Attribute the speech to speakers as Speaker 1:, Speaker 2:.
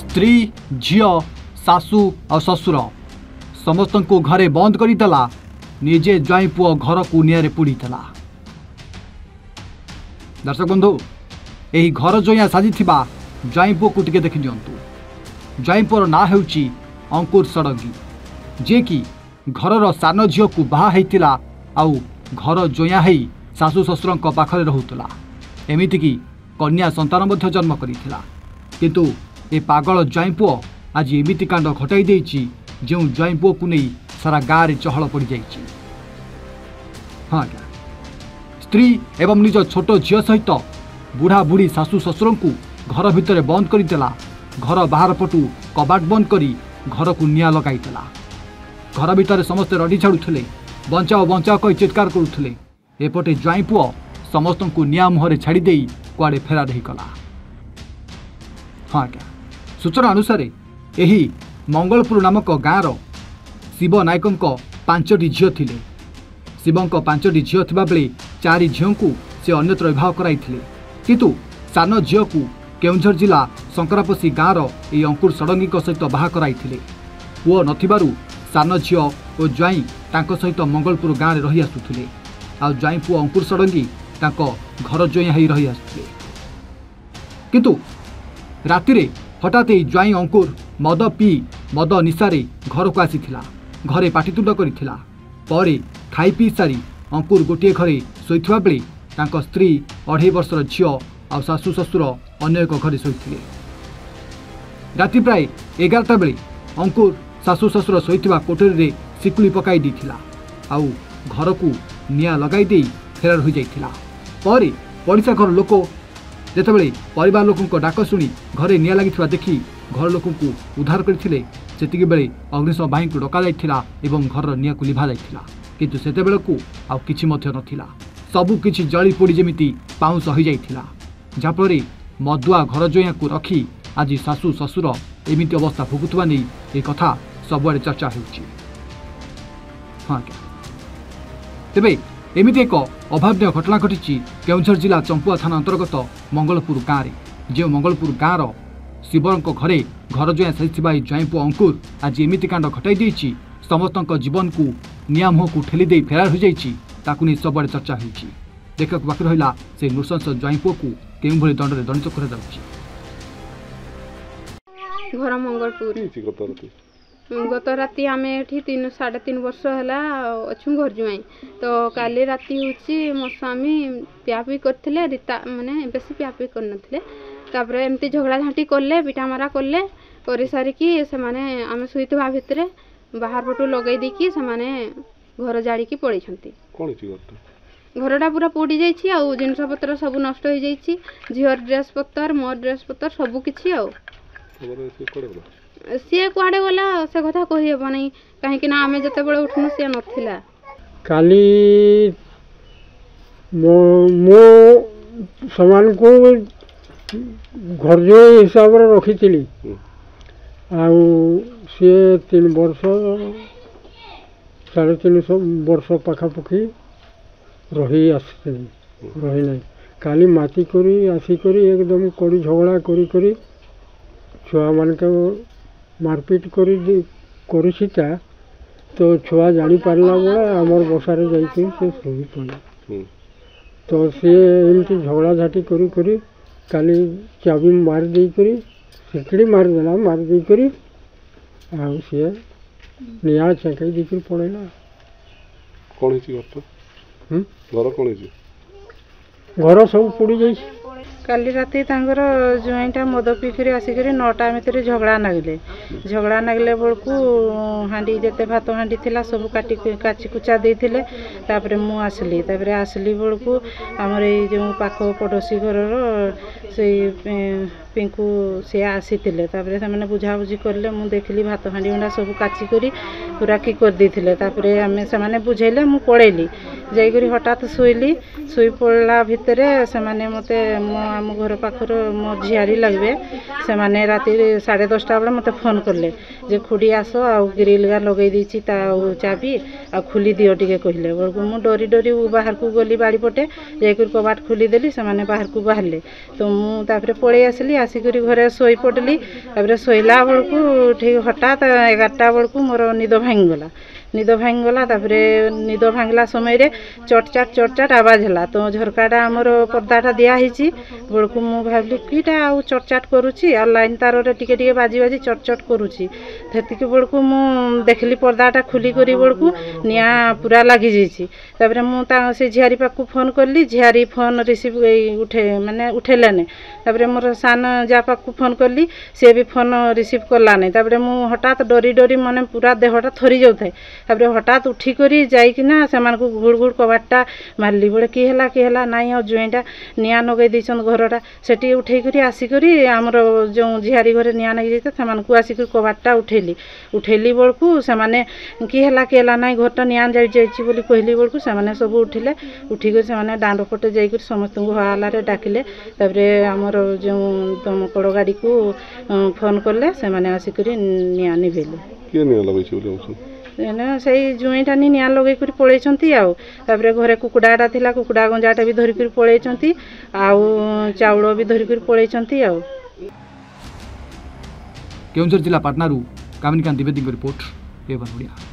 Speaker 1: स्त्री झील सासू और ससुर समस्त को घरे बंद करदेला निजे ज्वाई पुओ घर को निआरे पोड़ीला। दर्शक बंधु यही घर जोया साजी ज्वाई पुओ को टिके देखि दिंतु। ज्वाई पुओर ना हेउची अंकुर षडंगी जे कि घरर सान झील को बाहा होता आउ घर जोया है सासू ससुर पाखरे रहुतला। एमितिकी कन्या संतान मध्य जन्म करिथिला। किंतु ए पागल ज्वाई पुओ आज एमिति कांड घटाई देछि जो ज्वाई पुओ को नहीं सारा गाँव में चहल पड़ जाइछि। हाँ आज्ञा स्त्री एवं निज छोट झील सहित बुढ़ा बुढ़ी सासू ससुर को घर भितर बंद करदेला। घर बाहर पटू कबाट बंद करी घर को निआं लगाईला। घर भितर समस्ते रडी छाड़ुले बंचाओ बंचाओ कही चित्कार करुले। एपटे ज्वाई पुओ समस्त को निआं मुहरे छाड़ी देई कुआडे फेरार होगला। हाँ आज्ञा सूचना अनुसार यही मंगलपुर नामक गाँवर शिव नायक 5टी झील थिले। शिवं 5टी झील थिबा बेले 4 झील को से अन्यत्र विवाह कराइथिले। किंतु सान झील को केउंझर जिला शंकरापसी गाँवर यह अंकुर षडंगी सहित बाहा कराइथिले। पुओ नथिबारु सान झील और ज्वाई तांको सहित मंगलपुर गाँव में रही आसुथिले। आ ज्वाई पुओ अंकुर षडंगी तांको घर जोया ही रही आसुथिले। किंतु रातिरे हठात ही ज्वाई अंकुर मद पी मद निशारे घर को आसीथिला। घरे पाटितुंड करिथिला। परे खाई पी सारी अंकुर गोटे घरे शोइथिबा बेले तांको स्त्री 2.5 वर्षर झील आ सासू ससुर अन्य एक घरे शोइथिले। राति प्राय 11टा बेले अंकुर सासू ससुर शोइथिबा कोठरी रे सिकुली पकाई दिथिला आउ घर को निआं लगाई देई फेरार हो जाइथिला। परे पड़िसा घर लोक जेतेबेले परिवार लोकंको डाक शुणी घरे निआं लागिथिबा देखि घर लोकंको उद्धार करथिले। सेतिके बेले अग्निशम बाहिनी को डका जाइथिला एवं घर निआं को लिभा जाइथिला। किंतु सेतेबेले को आउ किछि मध्य नथिला। सबु किछि जळी पोड़ी जेमिति पाउंस हो जाइथिला। जाफଳରେ मदुआ घर जोया को रखी आज सासू ससुर एमिति अवस्था भोगुथुवा नै ए कथा सबुआडे चर्चा होउछि। हाँ तेबे एमिति एक अभाव्य घटना घटी केउंझर जिला चंपुआ थाना अंतर्गत मंगलपुर गाँव में। जो मंगलपुर गाँवर शिवरंक घरे घर जोया साजिथिबा ज्वाई पुओ अंकुर आज एमिति कांड घटाई देछि समस्त जीवन को निआं मुह को ठेली दे फेरार हो जाइछि। ताकु नै सबुआडे चर्चा होउछि। देखक बाकी रहिला से नृशंस ज्वाई पुओ को केउ भली दंडरे दंडित करा जाउछि।
Speaker 2: घर मंगलपुर गत राति आम ये 3-3.5 वर्ष है अच्छु घर जुआई। तो काली राति हूँ मो स्वामी पियापी करते रीता माने बेसी पियापी कर एमती झगड़ा झाँटी कले पिटामारा कले कर सारिकी से आम शुवा भितर बाहर पटू लगे देकी से घर जाड़ी पड़े। घरटा पूरा पोड़ी जाइए आउ जिनस पतर सब नष्ट हो जाइए। झीर ड्रेस पतर मो ड्रेस पतर सबकि सी कुआडे गला से कथा कही हेब नहीं कहीं आम जिते बड़े उठनु सी नथिला।
Speaker 3: काली मो सामान को घर जो हिसाब रे रखी थी आउ सी 3 वर्ष 350 वर्ष पाखापाखि रही आसते रही नहीं। काली माती करी आसी करी एकदम कड़ी झगड़ा करी छुआ मान के मारपीट करा तो छुआ जानी पारला बेला आमर बसारे जाइए से शोई पड़े। तो सी एमती झगड़ा झाटी करी काली चाबी मार दे करी सिकड़ी मारदेला मार दे करी आउ सी निआ चेकई देकर पड़ेला।
Speaker 4: कौन घर कौन
Speaker 3: घर सब पोड़ी जाइए।
Speaker 5: काली राति जुआईटा मद पीकर आसिक 9टा भितर झगड़ा नागिले बेलू हाँडी जिते भात हाँडी थी सब काची कुचा देते मु आसली बेलू आमर जो पाख पड़ोसी घर से पिंकू सी आसी से बुझाबुझी कले मु देखली भात हाँडी गुंडा सब काचिक पूरा कि करदे आम से बुझेले मु पलैली ଯାଇକରି ହଠାତ୍ ଶୋଇଲି ଶୋଇ ପଡ଼ିଲା ଭିତରେ ସେମାନେ ମୋତେ ଆମ ଘର ପାଖର ମୋ ଝିଆରୀ ଲାଗିବେ ସେମାନେ ରାତି 10:30 ବେଳେ ମୋତେ ଫୋନ୍ କଲେ ଯେ ଖୁଡ଼ି ଆସ ଆଉ ଗ୍ରିଲ୍ ଲଗେଇ ଦେଇଛି ତା ଚାବି ଆଉ ଖୋଲି ଦିଅ ଟିକେ କହିଲେ ବେଳକୁ ମୁଁ ଡରି ଡରି ବାହାରକୁ ଗଲି ବାଡ଼ି ପଟେ ଯାଇକରି କବାଟ ଖୋଲିଦେଲି ସେମାନେ ବାହାରକୁ ବାହାରିଲେ ତ ମୁଁ ତାପରେ ପଳେଇ ଆସିଲି ଆସିକରି ଘରେ ଶୋଇ ପଡ଼ିଲି ତାପରେ ଶୋଇଲା ବେଳକୁ ଠିକ୍ ହଠାତ୍ 11ଟା ବେଳକୁ ମୋର ନିଦ ଭାଙ୍ଗିଗଲା ତାପରେ ନିଦ ଭାଙ୍ଗିଲା ସମୟରେ ଚଟଚାଟ ଆବାଜ ହେଲା ତ ଝରକାଟା ଆମର ପର୍ଦାଟା ଦିଆହେଇଛି ବେଳକୁ ମୁଁ ଭାବିଲି କିଟା ଆଉ ଚଟଚାଟ କରୁଛି ଆଉ ଲାଇନ୍ ତାରରେ ଟିକେ ଟିକେ ବାଜି ଚଟଚଟ କରୁଛି ସେତିକି ବେଳକୁ ମୁଁ ଦେଖିଲି ପର୍ଦାଟା ଖୋଲିକରି ବେଳକୁ ନିଆଁ ପୁରା ଲାଗିଯାଇଛି ତାପରେ ମୁଁ ସେ ଝିଆରୀ ପାଖକୁ ଫୋନ୍ କଲି ଝିଆରୀ ଫୋନ୍ ରିସିଭ୍ ଉଠେଇଲାନି ତାପରେ ମୋର ସାନ ଯା ପାଖକୁ ଫୋନ୍ କଲି ସିଏ ବି ଫୋନ୍ ରିସିଭ୍ କଲାନି ତାପରେ ମୁଁ ହଠାତ୍ ଡରି ମାନେ ପୁରା ଦେହଟା ଥରି ଯାଉଥାଏ ତାପରେ ହଠାତ୍ ଉଠିକରି ଯାଇକିନା ସେମାନଙ୍କୁ ଘୁଡ଼ କବାଟଟା ମାରିଲି ବେଳେ କିଏ ହେଲା ନାଇଁ ଆଉ ଜ୍ୱାଇଁଟା ନିଆଁ ଲଗେଇ ଦେଇଛନ୍ତି ଘରଟା ସେଠି ଉଠେଇକରି ଆସିକରି ଆମର ଯେଉଁ ଝିଆରୀ ଘରେ ନିଆଁ ଲାଗି ଯାଇଥିଲା ସେମାନଙ୍କୁ ଆସିକରି କବାଟଟା ଉଠେଇଲି ବେଳକୁ ସେମାନେ କିଏ ହେଲା ନାଇଁ ଘରଟା ନିଆଁ ଯାଇଛି ବୋଲି କହିଲି ବେଳକୁ ସେମାନେ ସବୁ ଉଠିକରି ସେମାନେ ଦାଣ୍ଡ ପଟେ ଯାଇକରି ସମସ୍ତଙ୍କୁ ହଲାରେ ଡାକିଲେ ତାପରେ ଆମର ଯେଉଁ ଦମକଳ ଗାଡ଼ିକୁ ଫୋନ୍ କଲେ ସେମାନେ ଆସିକରି ନିଆଁ ନିଭେଇଲେ
Speaker 4: କିଏ ନିଆଁ ଲଗେଇଛି ବୋଲି ଭାବୁଛନ୍ତି
Speaker 5: ସେଇ ଜ୍ୱାଇଁଟା ନିଆଁ ଲଗେଇକରି ପଳେଇଛନ୍ତି ଆଉ ତାପରେ ଘରେ କୁକୁଡ଼ାଟା ଥିଲା କୁକୁଡ଼ା ଗଞ୍ଜାଟା ବି ଧରିକରି ପଳେଇଛନ୍ତି ଆଉ ଚାଉଳ ବି ଧରିକରି ପଳେଇଛନ୍ତି ଆଉ
Speaker 1: କେଉଁଝର ଜିଲ୍ଲା ପାଟନାରୁ କାମିନୀକାନ୍ତ ଦ୍ୱିବେଦୀଙ୍କ ରିପୋର୍ଟ ଏ ଓଡ଼ିଆ।